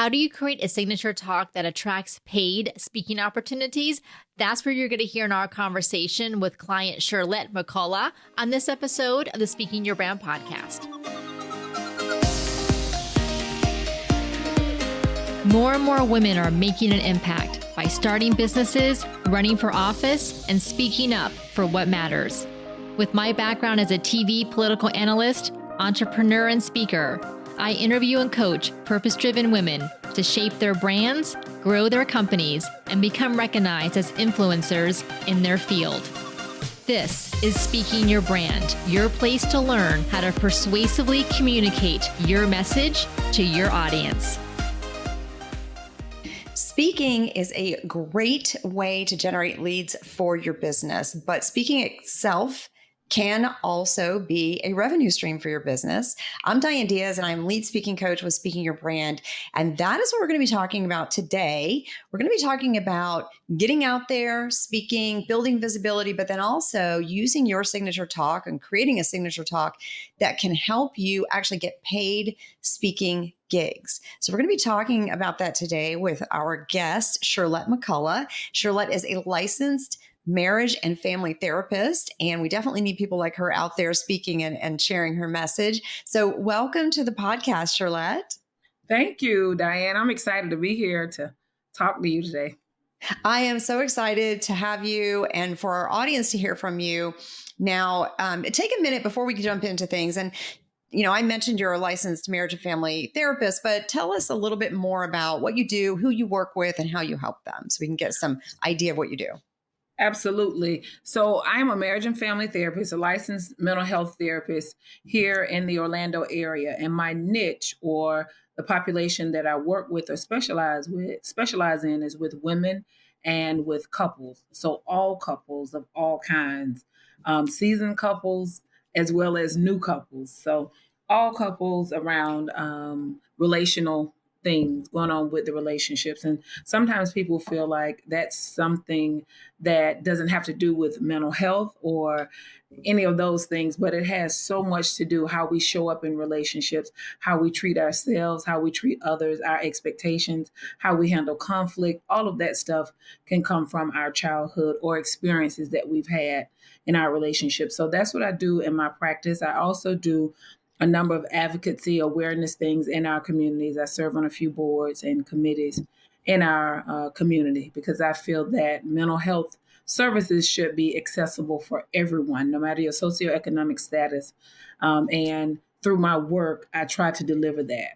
How do you create a signature talk that attracts paid speaking opportunities? That's where you're going to hear in our conversation with client Cherlette McCullough on this episode of the Speaking Your Brand podcast. More and more women are making an impact by starting businesses, running for office, and speaking up for what matters. With my background as a TV political analyst, entrepreneur, and speaker, I interview and coach purpose-driven women to shape their brands, grow their companies, and become recognized as influencers in their field. This is Speaking Your Brand, your place to learn how to persuasively communicate your message to your audience. Speaking is a great way to generate leads for your business, but speaking itself can also be a revenue stream for your business. I'm Diane Diaz, and I'm lead speaking coach with Speaking Your Brand. And that is what we're going to be talking about today. We're going to be talking about getting out there, speaking, building visibility, but then also using your signature talk and creating a signature talk that can help you actually get paid speaking gigs. So we're going to be talking about that today with our guest, Cherlette McCullough. Cherlette is a licensed marriage and family therapist, and we definitely need people like her out there speaking and sharing her message. So welcome to the podcast, Cherlette. Thank you, Diane. I'm excited to be here to talk to you today. I am so excited to have you and for our audience to hear from you. Now, take a minute before we jump into things. And I mentioned you're a licensed marriage and family therapist, but tell us a little bit more about what you do, who you work with, and how you help them so we can get some idea of what you do. Absolutely. So I'm a marriage and family therapist, a licensed mental health therapist here in the Orlando area. And my niche, or the population that I work with or specialize in, is with women and with couples. So all couples of all kinds, seasoned couples as well as new couples. So all couples around relational things going on with the relationships. And sometimes people feel like that's something that doesn't have to do with mental health or any of those things, but it has so much to do how we show up in relationships, how we treat ourselves, how we treat others, our expectations, how we handle conflict. All of that stuff can come from our childhood or experiences that we've had in our relationships. So that's what I do in my practice. I also do a number of advocacy awareness things in our communities. I serve on a few boards and committees in our community because I feel that mental health services should be accessible for everyone, no matter your socioeconomic status. And through my work, I try to deliver that.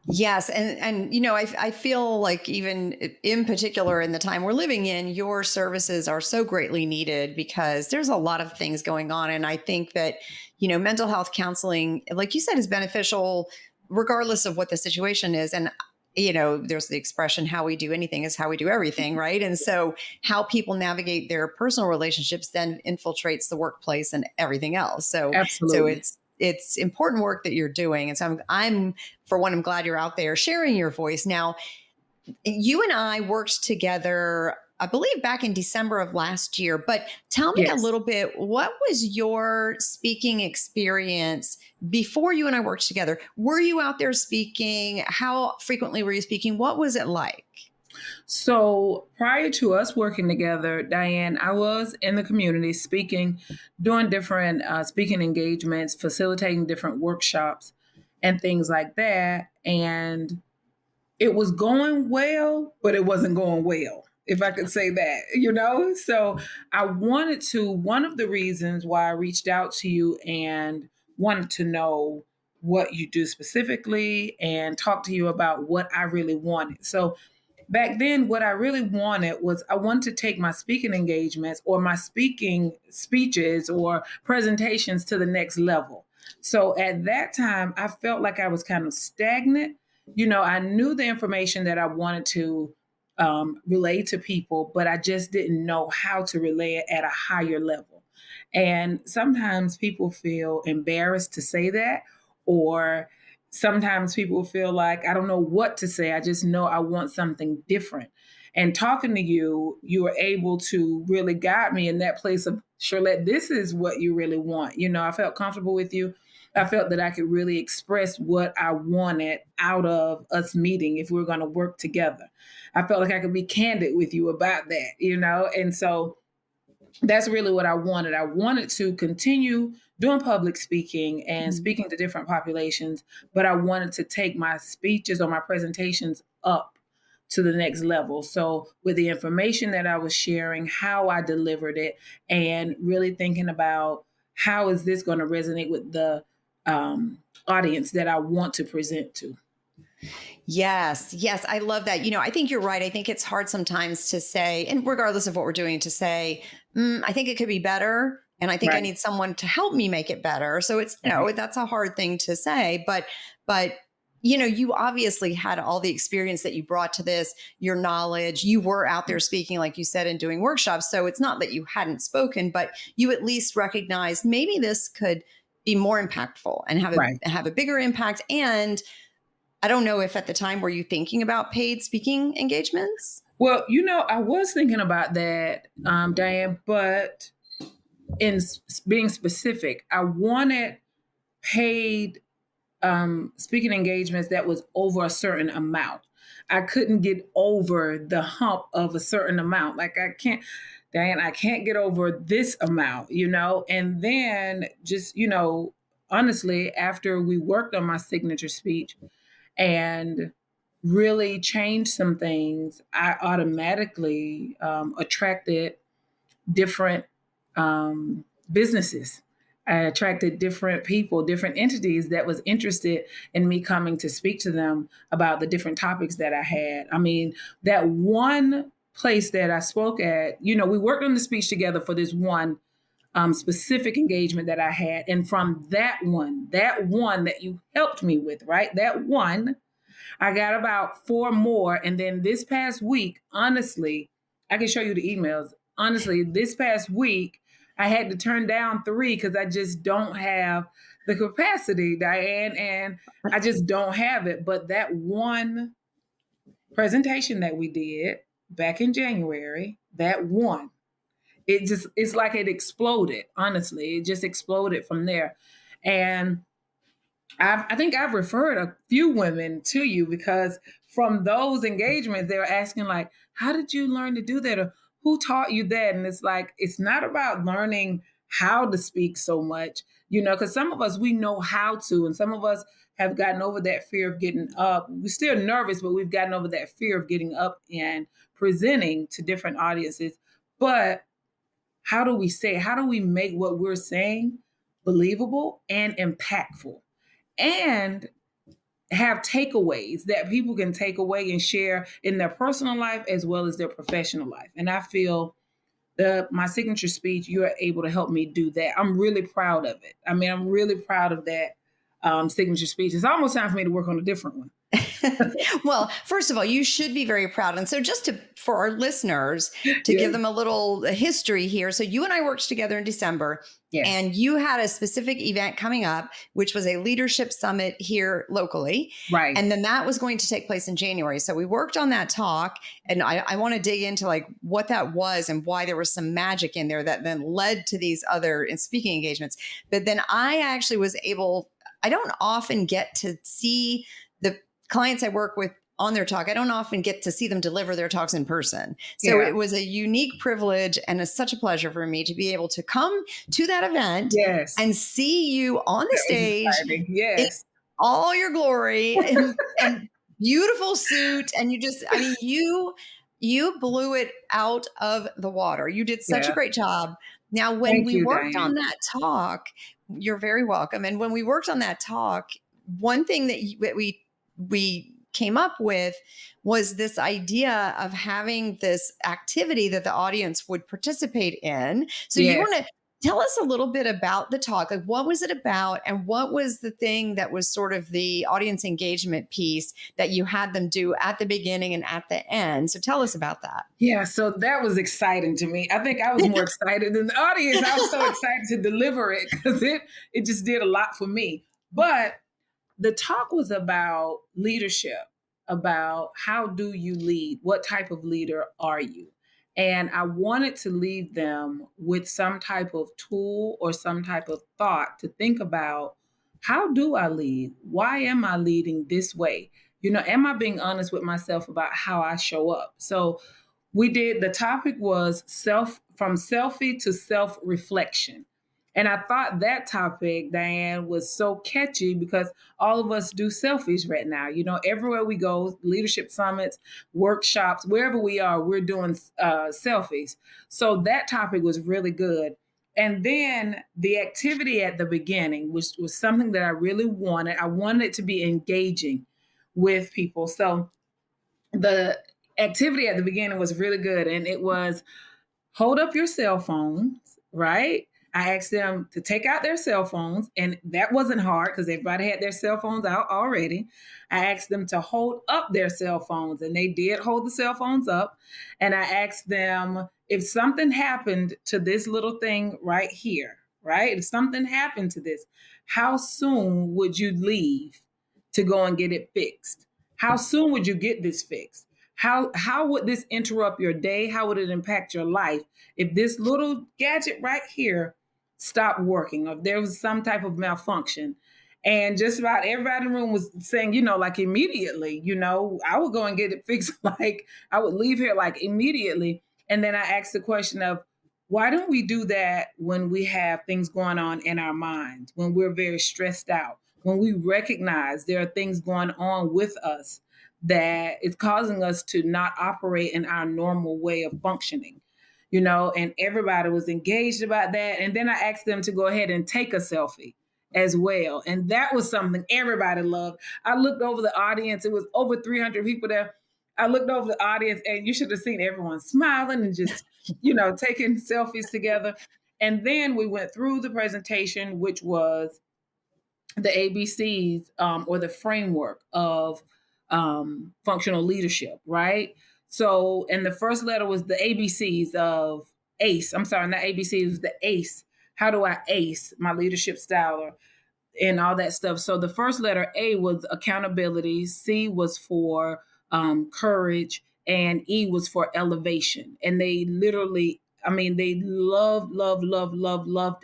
Yes. And I feel like even in particular in the time we're living in, your services are so greatly needed because there's a lot of things going on. And I think that, mental health counseling, like you said, is beneficial regardless of what the situation is. And, there's the expression, how we do anything is how we do everything, right? And so how people navigate their personal relationships then infiltrates the workplace and everything else. So, Absolutely. So it's important work that you're doing. And so I'm glad you're out there sharing your voice. Now, you and I worked together, I believe back in December of last year, but tell me a little bit, what was your speaking experience before you and I worked together? Were you out there speaking? How frequently were you speaking? What was it like? So prior to us working together, Diane, I was in the community speaking, doing different speaking engagements, facilitating different workshops and things like that. And it was going well, but it wasn't going well, if I could say that, So one of the reasons why I reached out to you and wanted to know what you do specifically and talk to you about what I really wanted. So back then, what I really wanted was I wanted to take my speaking engagements or my speaking speeches or presentations to the next level. So at that time, I felt like I was kind of stagnant. I knew the information that I wanted to relay to people, but I just didn't know how to relay it at a higher level. And sometimes people feel embarrassed to say that, or sometimes people feel like, I don't know what to say. I just know I want something different. And talking to you, you were able to really guide me in that place of, Cherlette, this is what you really want. I felt comfortable with you. I felt that I could really express what I wanted out of us meeting if we were going to work together. I felt like I could be candid with you about that, and so that's really what I wanted. I wanted to continue doing public speaking and Mhm. speaking to different populations, but I wanted to take my speeches or my presentations up to the next level. So, with the information that I was sharing, how I delivered it, and really thinking about how is this going to resonate with the audience that I want to present to. Yes, yes, I love that. I think you're right. I think it's hard sometimes to say, and regardless of what we're doing, to say, I think it could be better. And I think I Right, need someone to help me make it better. So it's, right, that's a hard thing to say. But, you obviously had all the experience that you brought to this, your knowledge. You were out there speaking, like you said, and doing workshops. So it's not that you hadn't spoken, but you at least recognized maybe this could be more impactful and right. have a bigger impact. And I don't know if at the time were you thinking about paid speaking engagements? Well, I was thinking about that, Diane, but in being specific, I wanted paid speaking engagements that was over a certain amount. I couldn't get over the hump of a certain amount. Like I can't, Diane, I can't get over this amount, And then just, honestly, after we worked on my signature speech and really changed some things, I automatically attracted different businesses. I attracted different people, different entities that was interested in me coming to speak to them about the different topics that I had. I mean, that one place that I spoke at, we worked on the speech together for this one specific engagement that I had. And from that one that you helped me with, right? That one, I got about four more. And then this past week, honestly, I can show you the emails. Honestly, this past week, I had to turn down three because I just don't have the capacity, Diane, and I just don't have it. But that one presentation that we did back in January, that one, it's like it exploded, honestly. It just exploded from there. And I think I've referred a few women to you because from those engagements, they were asking like, how did you learn to do that? Or who taught you that? And it's like, it's not about learning how to speak so much, because some of us, we know how to, and some of us have gotten over that fear of getting up. We're still nervous, but we've gotten over that fear of getting up and presenting to different audiences. But how do we say, how do we make what we're saying believable and impactful? And have takeaways that people can take away and share in their personal life as well as their professional life. And I feel my signature speech, you are able to help me do that. I'm really proud of it. I mean, I'm really proud of that signature speech. It's almost time for me to work on a different one. Well, first of all, you should be very proud. And so just for our listeners to Yeah. give them a little history here. So you and I worked together in December, Yes. and you had a specific event coming up, which was a leadership summit here locally. Right. And then that was going to take place in January. So we worked on that talk, and I want to dig into like what that was and why there was some magic in there that then led to these other speaking engagements. But then I actually was able, I don't often get to see the clients I work with on their talk. I don't often get to see them deliver their talks in person. So Yeah. it was a unique privilege and such a pleasure for me to be able to come to that event Yes. and see you on the That was stage exciting. in Yes. all your glory and beautiful suit. And you blew it out of the water. You did such a Yeah. great job. Now, when Thank we you, worked on Diane. that talk, you're very welcome. And when we worked on that talk, one thing that we came up with was this idea of having this activity that the audience would participate in. So you Yes. want to tell us a little bit about the talk, like what was it about, and what was the thing that was sort of the audience engagement piece that you had them do at the beginning and at the end. So tell us about that. Yeah, so that was exciting to me. I think I was more excited than the audience. I was so excited to deliver it because it just did a lot for me. But the talk was about leadership, about how do you lead? What type of leader are you? And I wanted to leave them with some type of tool or some type of thought to think about how do I lead? Why am I leading this way? Am I being honest with myself about how I show up? So the topic was from selfie to self reflection. And I thought that topic, Diane, was so catchy because all of us do selfies right now. Everywhere we go, leadership summits, workshops, wherever we are, we're doing selfies. So that topic was really good. And then the activity at the beginning was something that I really wanted. I wanted it to be engaging with people. So the activity at the beginning was really good. And it was hold up your cell phones, right? I asked them to take out their cell phones, and that wasn't hard because everybody had their cell phones out already. I asked them to hold up their cell phones, and they did hold the cell phones up. And I asked them if something happened to this little thing right here, right? If something happened to this, how soon would you leave to go and get it fixed? How soon would you get this fixed? How would this interrupt your day? How would it impact your life if this little gadget right here stopped working, or if there was some type of malfunction? And just about everybody in the room was saying, like immediately, I would go and get it fixed. Like I would leave here like immediately. And then I asked the question of, why don't we do that when we have things going on in our minds, when we're very stressed out, when we recognize there are things going on with us that is causing us to not operate in our normal way of functioning, and everybody was engaged about that. And then I asked them to go ahead and take a selfie as well. And that was something everybody loved. I looked over the audience. It was over 300 people there. I looked over the audience and you should have seen everyone smiling and just, taking selfies together. And then we went through the presentation, which was the ABCs, or the framework of functional leadership, right? So, and the first letter was the ABCs of ACE. I'm sorry, not ABC, it was the ACE. How do I ace my leadership style and all that stuff? So the first letter, A, was accountability. C was for courage. And E was for elevation. And they literally, they loved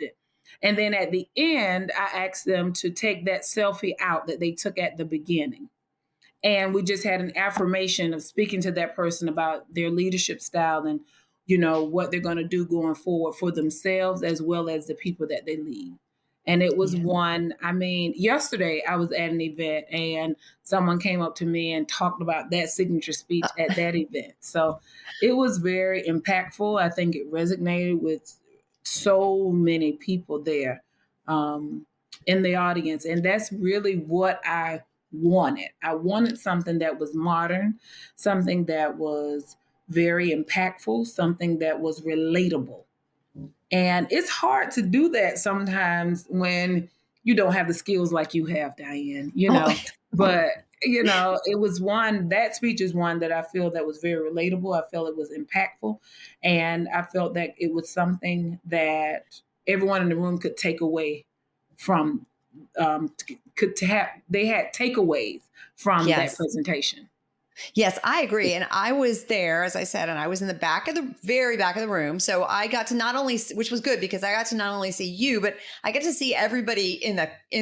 it. And then at the end, I asked them to take that selfie out that they took at the beginning. And we just had an affirmation of speaking to that person about their leadership style and, what they're going to do going forward for themselves as well as the people that they lead. And it was yesterday I was at an event and someone came up to me and talked about that signature speech at that event. So it was very impactful. I think it resonated with so many people there in the audience. And that's really what I wanted. I wanted something that was modern, something that was very impactful, something that was relatable. And it's hard to do that sometimes when you don't have the skills like you have, Diane, but that speech is one that I feel that was very relatable. I felt it was impactful. And I felt that it was something that everyone in the room could take away from, they had takeaways from that presentation. Yes, I agree. And I was there, as I said, and I was in the very back of the room. So I got to not only, which was good because I got to not only see you, but I get to see everybody in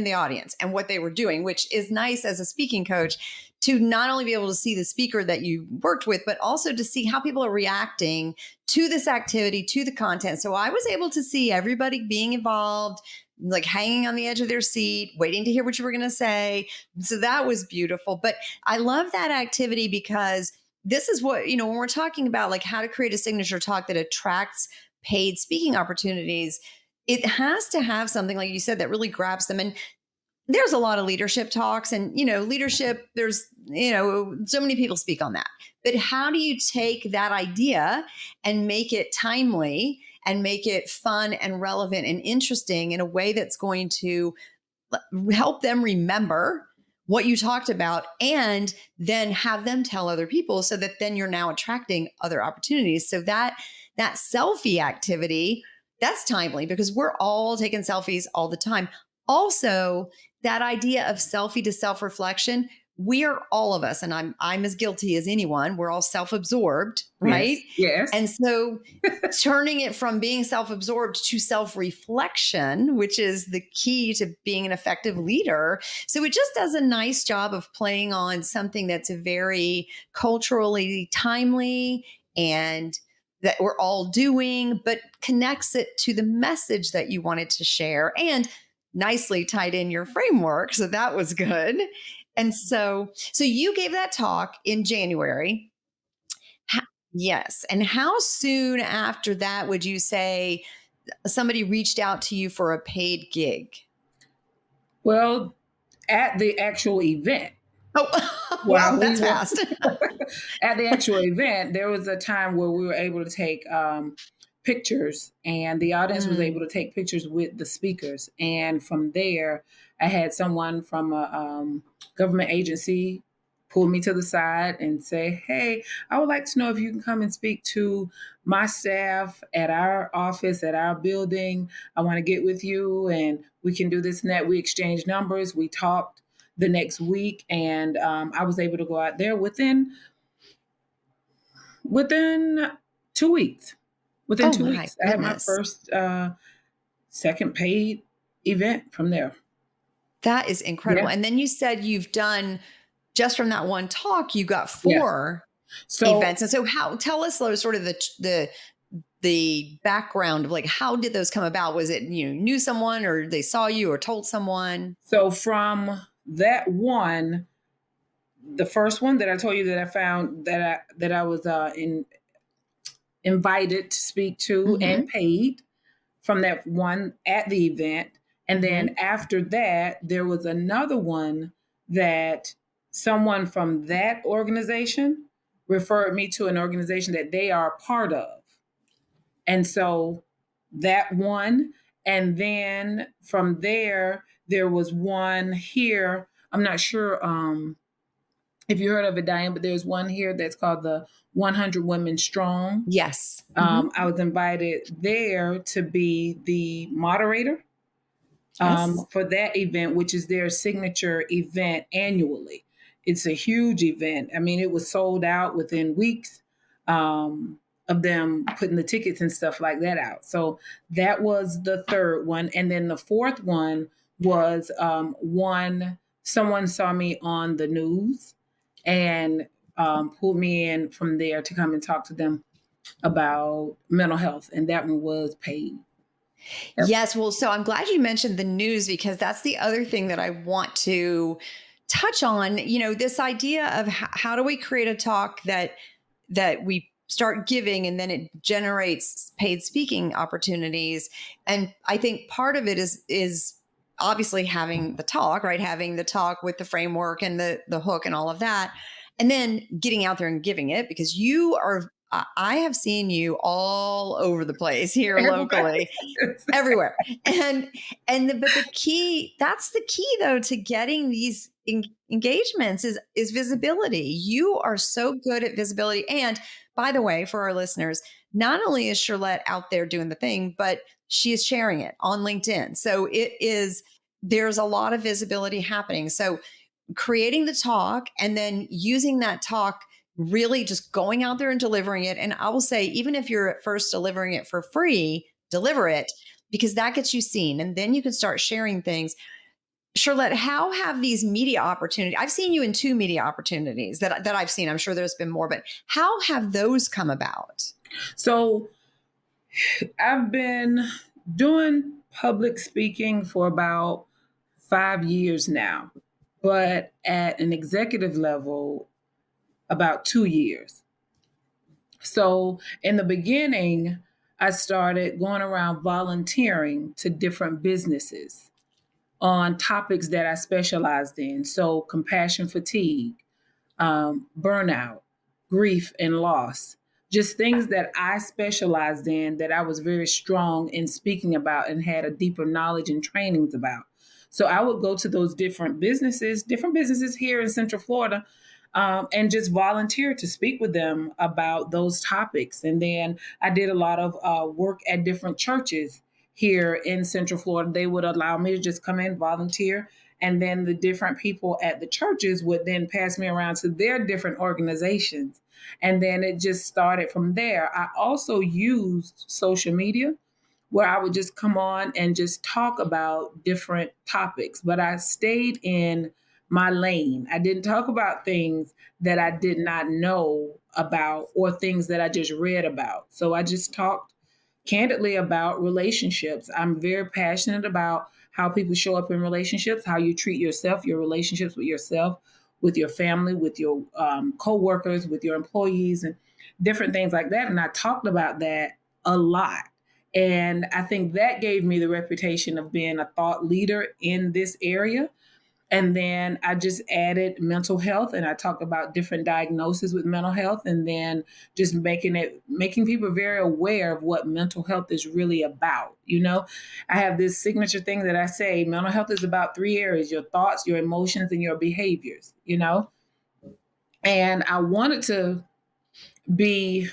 the audience and what they were doing, which is nice as a speaking coach to not only be able to see the speaker that you worked with, but also to see how people are reacting to this activity, to the content. So I was able to see everybody being involved, like hanging on the edge of their seat, waiting to hear what you were going to say. So that was beautiful. But I love that activity because this is what, when we're talking about like how to create a signature talk that attracts paid speaking opportunities, it has to have something, like you said, that really grabs them. And there's a lot of leadership talks and, leadership, there's, so many people speak on that. But how do you take that idea and make it timely and make it fun and relevant and interesting in a way that's going to help them remember what you talked about and then have them tell other people so that then you're now attracting other opportunities. So that selfie activity, that's timely because we're all taking selfies all the time. Also, that idea of selfie to self-reflection, we are all of us, and I'm as guilty as anyone. We're all self-absorbed, right? Yes. Yes. And so turning it from being self-absorbed to self-reflection, which is the key to being an effective leader. So it just does a nice job of playing on something that's very culturally timely and that we're all doing, but connects it to the message that you wanted to share and nicely tied in your framework. So that was good. And so you gave that talk in January. Ho- Yes. And how soon after that would you say somebody reached out to you for a paid gig? Well, at the actual event, Oh, wow, while we that's were fast. at the actual event, there was a time where we were able to take pictures, and the audience was able Mm. to take pictures with the speakers. And from there, I had someone from a government agency pull me to the side and say, "Hey, I would like to know if you can come and speak to my staff at our office, at our building. I want to get with you, and we can do this and that." We exchanged numbers. We talked the next week, and I was able to go out there within 2 weeks. Within Oh, two my weeks, I had my goodness. first second paid event from there. That is incredible. Yeah. And then you said you've done just from that one talk, you got Yes. 4 So events. And so how tell us though, sort of the background of like how did those come about? Was it you knew someone or they saw you or told someone? so from that one, the first one that I told you that I found that I was invited to speak to and Hmm. paid from that one at the event. And then Hmm. after that, there was another one that someone from that organization referred me to an organization that they are a part of. And so that one. And then from there, there was one here. I'm not sure if you heard of it, Diane, but there's one here that's called the 100 Women Strong. Yes. Hmm. I was invited there to be the moderator Yes. for that event, which is their signature event annually. It's a huge event. I mean, it was sold out within weeks of them putting the tickets and stuff like that out. So that was the third one. And then the fourth one was one, someone saw me on the news and pulled me in from there to come and talk to them about mental health. And that one was paid. Yep. Yes. Well, so I'm glad you mentioned the news because that's the other thing that I want to touch on. This idea of how do we create a talk that we start giving and then it generates paid speaking opportunities. And I think part of it is obviously having the talk, right? Having the talk with the framework and the hook and all of that. And then getting out there and giving it because I have seen you all over the place here Everybody. locally, everywhere. But that's the key though to getting these engagements is visibility. You are so good at visibility. And by the way, for our listeners, not only is Cherlette out there doing the thing, but she is sharing it on LinkedIn. So there's a lot of visibility happening. So creating the talk and then using that talk really just going out there and delivering it. And I will say, even if you're at first delivering it for free, deliver it because that gets you seen. And then you can start sharing things. Cherlette, how have these media opportunities? I've seen you in 2 media opportunities that I've seen. I'm sure there's been more, but how have those come about? So I've been doing public speaking for about 5 years now, but at an executive level, about 2 years. So in the beginning, I started going around volunteering to different businesses on topics that I specialized in. So compassion fatigue, burnout, grief, and loss. Just things that I specialized in that I was very strong in speaking about and had a deeper knowledge and trainings about. So I would go to those different businesses here in Central Florida, and just volunteer to speak with them about those topics. And then I did a lot of work at different churches here in Central Florida. They would allow me to just come in, volunteer, And then the different people at the churches would then pass me around to their different organizations. And then it just started from there. I also used social media where I would just come on and just talk about different topics, but I stayed in my lane. I didn't talk about things that I did not know about or things that I just read about. So I just talked candidly about relationships. I'm very passionate about how people show up in relationships, how you treat yourself, your relationships with yourself, with your family, with your co-workers, with your employees, and different things like that. And I talked about that a lot. And I think that gave me the reputation of being a thought leader in this area. And then I just added mental health, and I talked about different diagnoses with mental health, and then just making people very aware of what mental health is really about. I have this signature thing that I say: mental health is about three areas: your thoughts, your emotions, and your behaviors. And I wanted to be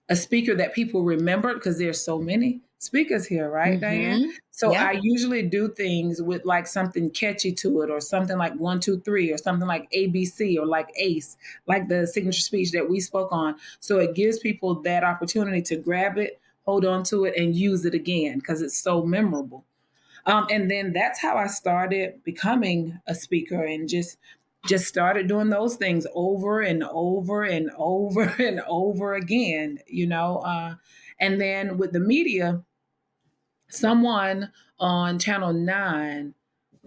a speaker that people remember, because there's so many speakers here, right, Diane? Mm-hmm. So Yeah. I usually do things with like something catchy to it, or something like 1, 2, 3, or something like ABC, or like ACE, like the signature speech that we spoke on. So it gives people that opportunity to grab it, hold on to it, and use it again because it's so memorable. And then that's how I started becoming a speaker, and just started doing those things over and over and over and over again. And then with the media, someone on Channel 9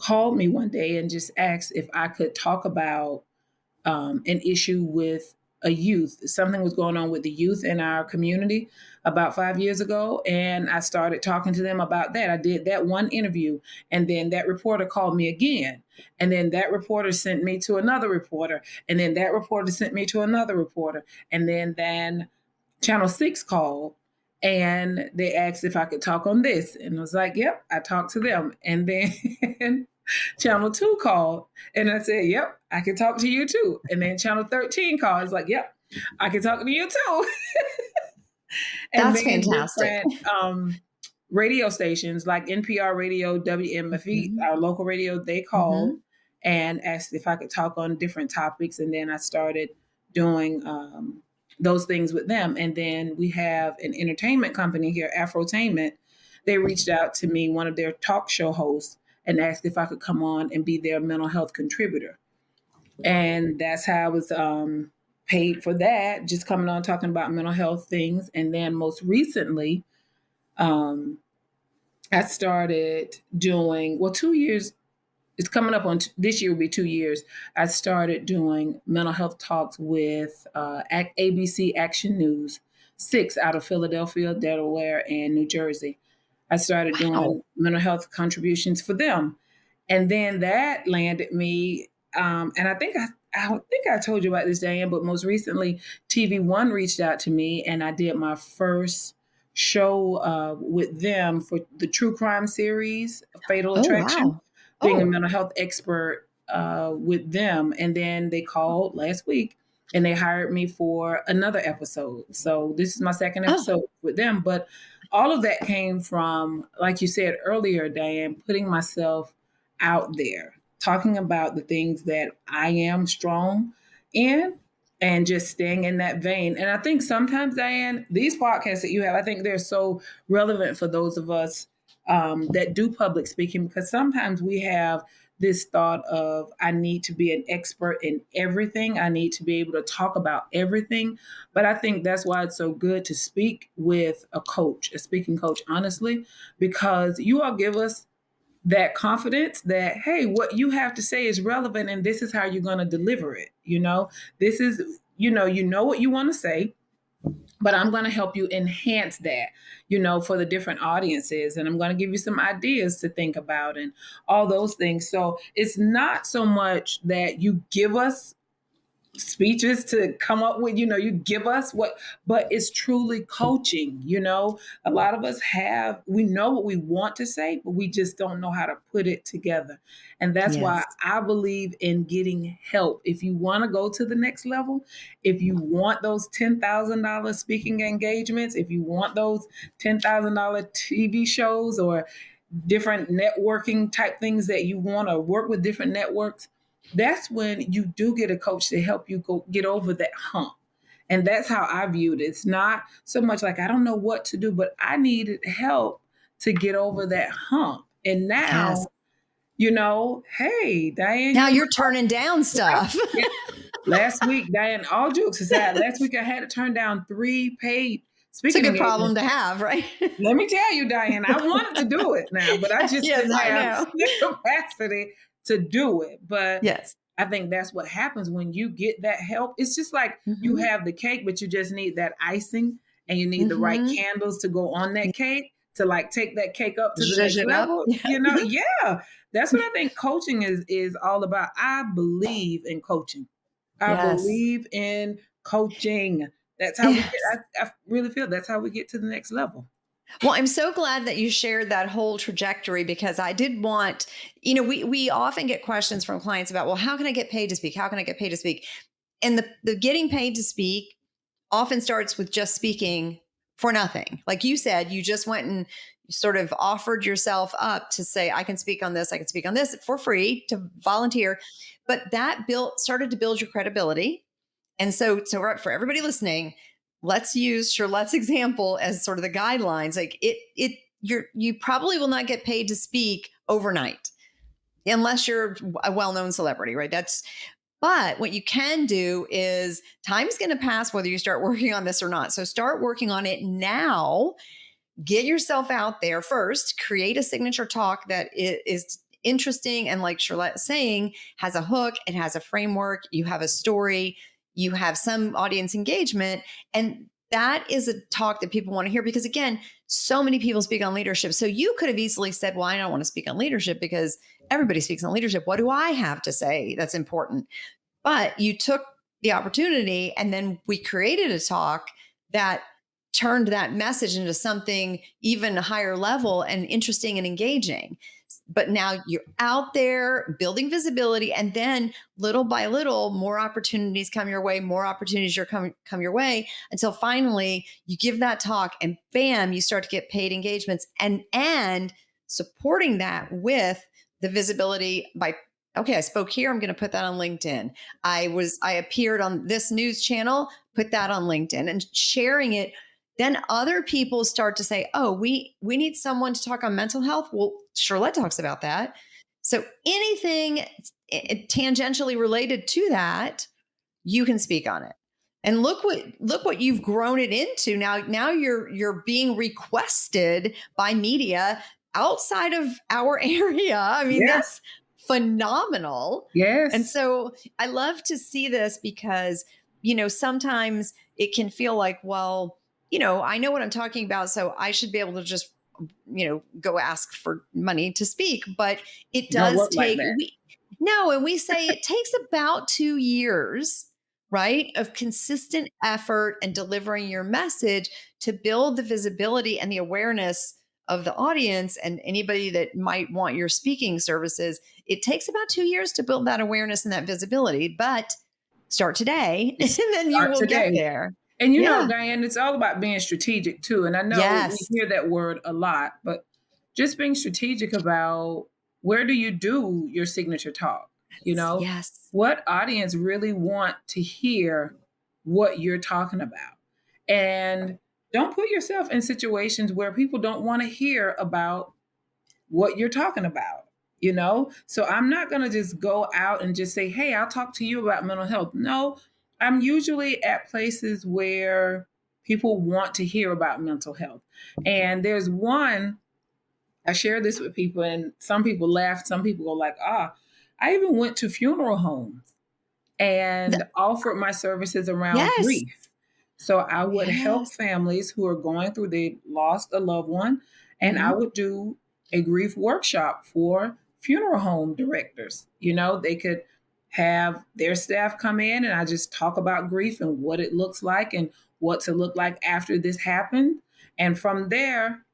called me one day and just asked if I could talk about an issue with a youth. Something was going on with the youth in our community about 5 years ago. And I started talking to them about that. I did that one interview. And then that reporter called me again. And then that reporter sent me to another reporter. And then that reporter sent me to another reporter. And then Channel 6 called and they asked if I could talk on this. And I was like, yep, I talked to them. And then Channel 2 called and I said, yep, I can talk to you too. And then Channel 13 called. It's like, yep, I can talk to you too. And That's then fantastic. different radio stations like NPR radio, WMFE, Mhm. our local radio, they called and asked if I could talk on different topics. And then I started doing those things with them. And then we have an entertainment company here, Afrotainment. They reached out to me, one of their talk show hosts, and asked if I could come on and be their mental health contributor. And that's how I was paid for that, just coming on talking about mental health things. And then most recently, um, I started doing, 2 years, it's coming up on this year will be 2 years. I started doing mental health talks with ABC Action News 6 out of Philadelphia, Delaware, and New Jersey. I started doing mental health contributions for them. And then that landed me, and I think I told you about this, Diane, but most recently, TV1 reached out to me, and I did my first show with them for the true crime series, Fatal Oh, Attraction, wow. being a Oh, mental health expert with them. And then they called last week and they hired me for another episode. So this is my second oh, episode with them. But all of that came from, like you said earlier, Diane, putting myself out there, talking about the things that I am strong in and just staying in that vein. And I think sometimes, Diane, these podcasts that you have, I think they're so relevant for those of us that do public speaking, because sometimes we have this thought of, I need to be an expert in everything. I need to be able to talk about everything. But I think that's why it's so good to speak with a coach, a speaking coach, honestly, because you all give us that confidence that, hey, what you have to say is relevant and this is how you're going to deliver it. This is, what you want to say, but I'm going to help you enhance that, for the different audiences. And I'm going to give you some ideas to think about and all those things. So it's not so much that you give us speeches to come up with, you give us what, but it's truly coaching. A lot of us we know what we want to say, but we just don't know how to put it together. And that's why yes. I believe in getting help. If you want to go to the next level, if you want those $10,000 speaking engagements, if you want those $10,000 TV shows, or different networking type things that you want to work with different networks, that's when you do get a coach to help you go get over that hump. And that's how I viewed it. It's not so much like I don't know what to do, but I needed help to get over that hump. And Yes. now, hey, Diane, Now you're turning down stuff. last week, Diane, all jokes aside, last week I had to turn down 3 paid It's speaking a good engagements. problem to have, right? Let me tell you, Diane, I wanted to do it now, but I just Yes, didn't I have know. the capacity to do it. But Yes. I think that's what happens when you get that help. It's just like you Mhm. have the cake, but you just need that icing and you need the right Mhm. candles to go on that cake to like take that cake up to the Zhuzh next it up. level. Yeah. That's what I think coaching is all about. I believe in coaching. I Yes. believe in coaching. That's how we get, Yes. I really feel that's how we get to the next level. Well, I'm so glad that you shared that whole trajectory, because I did want, we often get questions from clients about, well, how can I get paid to speak? How can I get paid to speak? And the getting paid to speak often starts with just speaking for nothing. Like you said, you just went and sort of offered yourself up to say, I can speak on this, I can speak on this for free, to volunteer. But that started to build your credibility. And so for everybody listening, let's use Cherlette's example as sort of the guidelines. Like you probably will not get paid to speak overnight unless you're a well-known celebrity, right? But what you can do is, time's going to pass whether you start working on this or not. So start working on it now. Get yourself out there first, create a signature talk that is interesting. And like Cherlette is saying, has a hook, it has a framework, you have a story, you have some audience engagement. And that is a talk that people want to hear, because again, so many people speak on leadership. So you could have easily said, well, I don't want to speak on leadership because everybody speaks on leadership. What do I have to say that's important? But you took the opportunity, and then we created a talk that turned that message into something even higher level and interesting and engaging. But now you're out there building visibility, and then little by little, more opportunities come your way, more opportunities come your way, until finally you give that talk and bam, you start to get paid engagements, and supporting that with the visibility by, okay, I spoke here, I'm going to put that on LinkedIn. I appeared on this news channel, put that on LinkedIn, and sharing it. Then other people start to say, oh, we need someone to talk on mental health. Well, Cherlette talks about that. So anything tangentially related to that, you can speak on it. And look what you've grown it into. Now you're being requested by media outside of our area. I mean, Yeah. that's phenomenal. Yes. And so I love to see this, because, sometimes it can feel like, well, I know what I'm talking about, so I should be able to just, go ask for money to speak. But it Don't does work like take, that. and we say it takes about 2 years, right, of consistent effort and delivering your message to build the visibility and the awareness of the audience and anybody that might want your speaking services. It takes about 2 years to build that awareness and that visibility, but start today and then you Start will get today. there. And Yeah. Diane, it's all about being strategic too. And I know we Yes. hear that word a lot, but just being strategic about, where do you do your signature talk? Yes. What audience really want to hear what you're talking about? And don't put yourself in situations where people don't want to hear about what you're talking about. So I'm not going to just go out and just say, hey, I'll talk to you about mental health. No, I'm usually at places where people want to hear about mental health. And there's one, I share this with people, and some people laugh, some people go like, I even went to funeral homes and offered my services around Yes. grief. So I would help Yes. families who are going through, they lost a loved one, and I would do a grief workshop for funeral home directors. They could have their staff come in, and I just talk about grief and what it looks like and what to look like after this happened. And from there,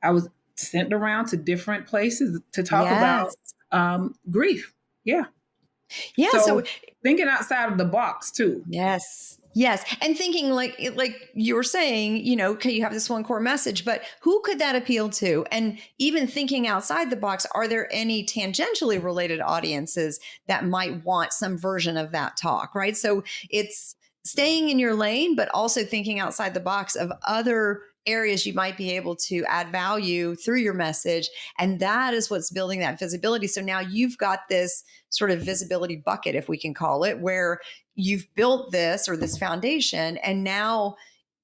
I was sent around to different places to talk about Yes. grief. Yeah. Yeah. So So thinking outside of the box too. Yes. Yes. And thinking like you were saying, okay, you have this one core message, but who could that appeal to? And even thinking outside the box, are there any tangentially related audiences that might want some version of that talk? Right. So it's staying in your lane, but also thinking outside the box of other areas you might be able to add value through your message. And that is what's building that visibility. So now you've got this sort of visibility bucket, if we can call it, where you've built this or this foundation, and now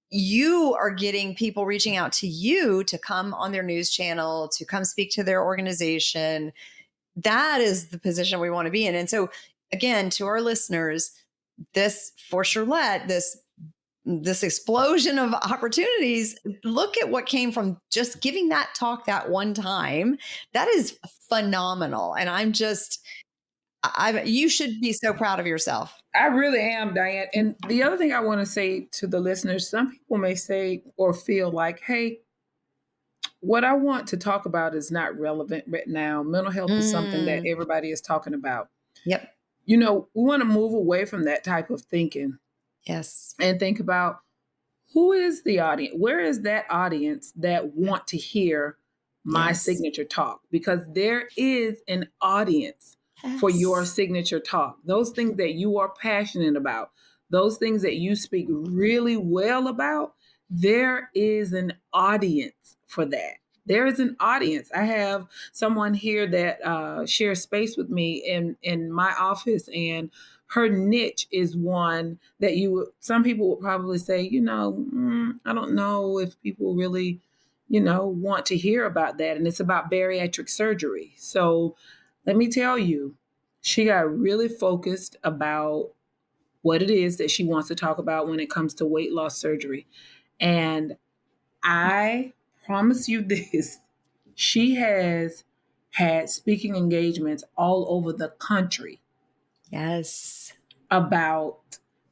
you are getting people reaching out to you to come on their news channel, to come speak to their organization. That is the position we want to be in. And so, again, to our listeners, this for Cherlette, this explosion of opportunities, look at what came from just giving that talk that one time. That is phenomenal. And you should be so proud of yourself. I really am, Diane. And the other thing I want to say to the listeners, some people may say or feel like, hey, what I want to talk about is not relevant right now. Mental health is something that everybody is talking about. Yep. We want to move away from that type of thinking. Yes. And think about, who is the audience? Where is that audience that want to hear my signature talk? Because there is an audience for your signature talk. Those things that you are passionate about, those things that you speak really well about, there is an audience for that. There is an audience. I have someone here that shares space with me in my office, and her niche is one that some people would probably say, I don't know if people really, want to hear about that. And it's about bariatric surgery. So let me tell you, she got really focused about what it is that she wants to talk about when it comes to weight loss surgery. And I promise you this, she has had speaking engagements all over the country. Yes. About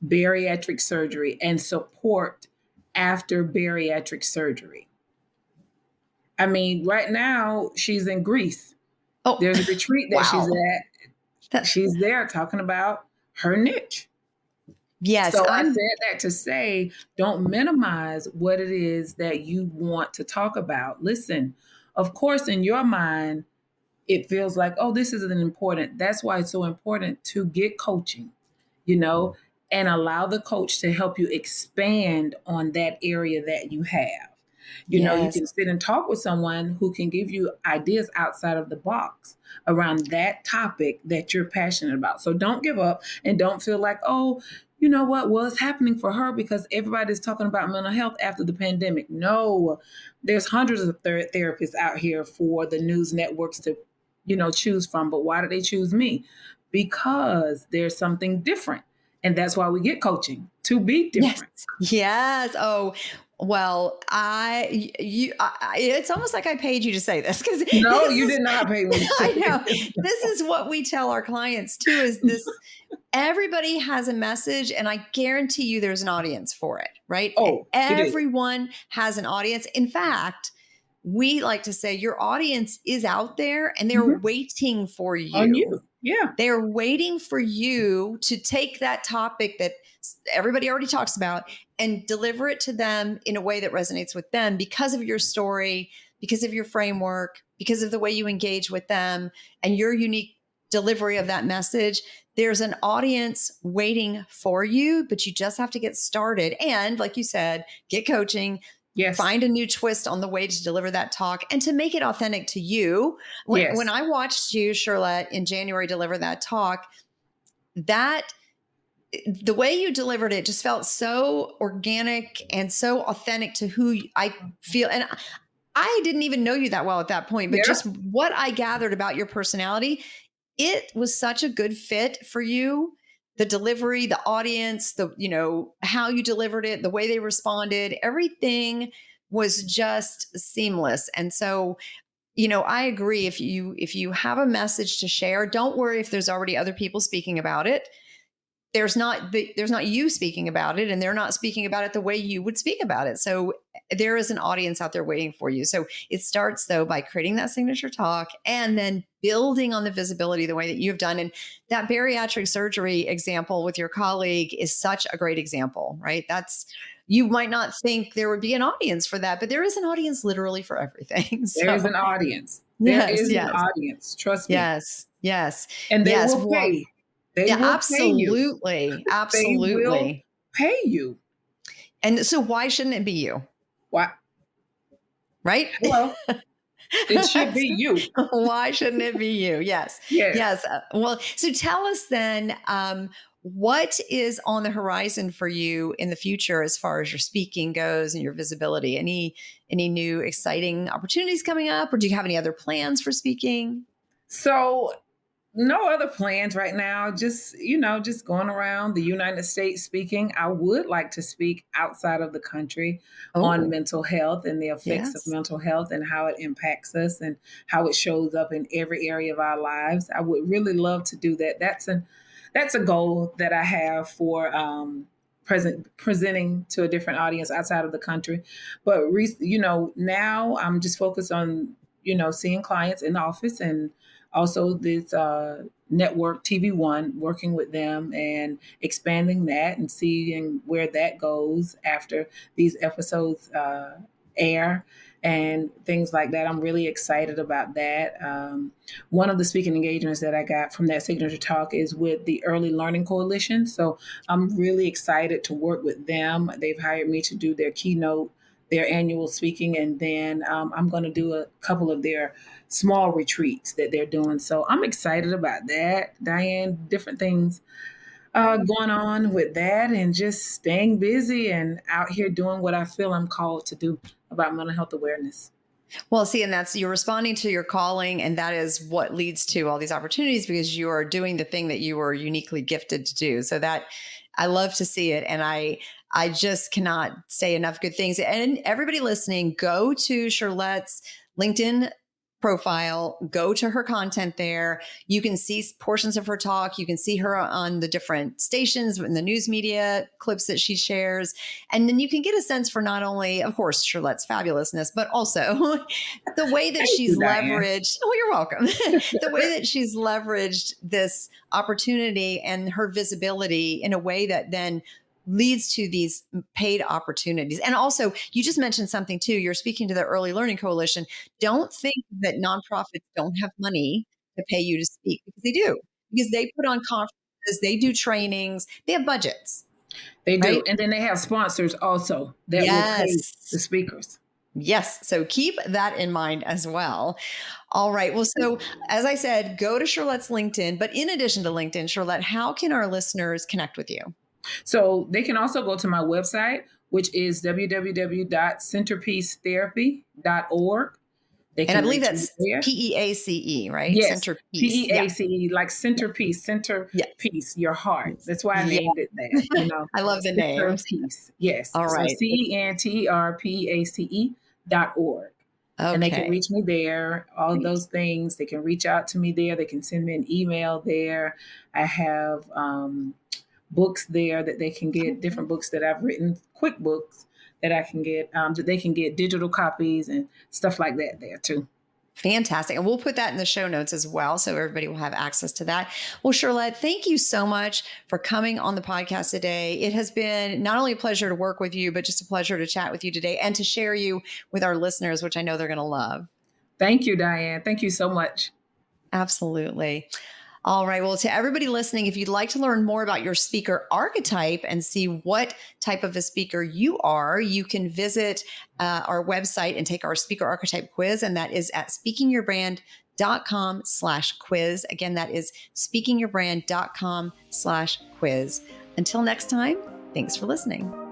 bariatric surgery and support after bariatric surgery. I mean, right now she's in Greece. Oh, there's a retreat that she's at. She's there talking about her niche. Yes. So I said that to say, don't minimize what it is that you want to talk about. Listen, of course, in your mind, it feels like, oh, this isn't important. That's why it's so important to get coaching, and allow the coach to help you expand on that area that you have. You can sit and talk with someone who can give you ideas outside of the box around that topic that you're passionate about. So don't give up and don't feel like, oh, you know what? Well, it's happening for her because everybody's talking about mental health after the pandemic. No, there's hundreds of therapists out here for the news networks to, choose from. But why did they choose me? Because there's something different. And that's why we get coaching, to be different. Yes. Oh, well, it's almost like I paid you to say this, because no, you did not pay me. I know. This is what we tell our clients too, is this, everybody has a message, and I guarantee you there's an audience for it, right? Oh, everyone has an audience. In fact, we like to say your audience is out there and they're waiting for you. On you. Yeah. They're waiting for you to take that topic that everybody already talks about and deliver it to them in a way that resonates with them because of your story, because of your framework, because of the way you engage with them and your unique delivery of that message. There's an audience waiting for you, but you just have to get started. And like you said, get coaching. Yes. Find a new twist on the way to deliver that talk and to make it authentic to you. When I watched you, Cherlette, in January deliver that talk, the way you delivered it just felt so organic and so authentic to who I feel. And I didn't even know you that well at that point, but just what I gathered about your personality, it was such a good fit for you. The delivery, the audience, how you delivered it, the way they responded, everything was just seamless. And so, I agree. If you have a message to share, don't worry if there's already other people speaking about it. there's not you speaking about it, and they're not speaking about it the way you would speak about it. So there is an audience out there waiting for you. So it starts though by creating that signature talk and then building on the visibility the way that you've done. And that bariatric surgery example with your colleague is such a great example, right? You might not think there would be an audience for that, but there is an audience literally for everything. There is So an audience. There yes, is an yes, audience. Trust me. yes, yes, And they yes. will Well, pay. They yeah, will pay you. absolutely, They will absolutely. pay you. And so why shouldn't it be you? Why? Right? Well, it should be you. Why shouldn't it be you? Yes. Yes. Yes. Well, so tell us then, what is on the horizon for you in the future as far as your speaking goes and your visibility? Any new exciting opportunities coming up, or do you have any other plans for speaking? So no other plans right now. Just going around the United States speaking. I would like to speak outside of the country on Oh, mental health and the effects of yes. mental health and how it impacts us and how it shows up in every area of our lives. I would really love to do that. That's a goal that I have for presenting to a different audience outside of the country. But now I'm just focused on seeing clients in the office and also this network TV1, working with them and expanding that and seeing where that goes after these episodes air and things like that. I'm really excited about that. One of the speaking engagements that I got from that signature talk is with the Early Learning Coalition. So I'm really excited to work with them. They've hired me to do their keynote, their annual speaking, and then I'm going to do a couple of their small retreats that they're doing. So I'm excited about that, Diane. Different things going on with that, and just staying busy and out here doing what I feel I'm called to do about mental health awareness. Well, see, and you're responding to your calling, and that is what leads to all these opportunities because you are doing the thing that you were uniquely gifted to do. So that I love to see it, and I just cannot say enough good things. And everybody listening, go to Cherlette's LinkedIn profile, go to her content there. You can see portions of her talk. You can see her on the different stations in the news media clips that she shares. And then you can get a sense for not only, of course, Cherlette's fabulousness, but also the way that Thank she's you, Diane. leveraged. Oh, you're welcome. The way that she's leveraged this opportunity and her visibility in a way that then leads to these paid opportunities. And also, you just mentioned something too. You're speaking to the Early Learning Coalition. Don't think that nonprofits don't have money to pay you to speak, because they do, because they put on conferences, they do trainings, they have budgets, They do. right? And then they have sponsors also that will pay the Yes. speakers. Yes. So keep that in mind as well. All right. Well, so as I said, go to Cherlette's LinkedIn. But in addition to LinkedIn, Cherlette, how can our listeners connect with you? So they can also go to my website, which is www.centerpiecetherapy.org. They And I can believe reach me that's there. PEACE, right? Yes, Centerpiece. Yeah. PEACE, like centerpiece, Yes. centerpiece, your heart. Yes. That's why I Yeah. named it that, I love the names. centerpiece. Yes. All So right. CENTERPACE.org. And they can Okay. reach me there, all of Great. those things. They can reach out to me there. They can send me an email there. I have books there that they can get, different books that I've written, quick books that I can get, that they can get digital copies and stuff like that there too. Fantastic. And we'll put that in the show notes as well, so everybody will have access to that. Well, Cherlette, thank you so much for coming on the podcast today. It has been not only a pleasure to work with you, but just a pleasure to chat with you today and to share you with our listeners, which I know they're going to love. Thank you, Diane. Thank you so much. Absolutely. All right. Well, to everybody listening, if you'd like to learn more about your speaker archetype and see what type of a speaker you are, you can visit our website and take our speaker archetype quiz. And that is at speakingyourbrand.com/quiz. Again, that is speakingyourbrand.com/quiz. Until next time, thanks for listening.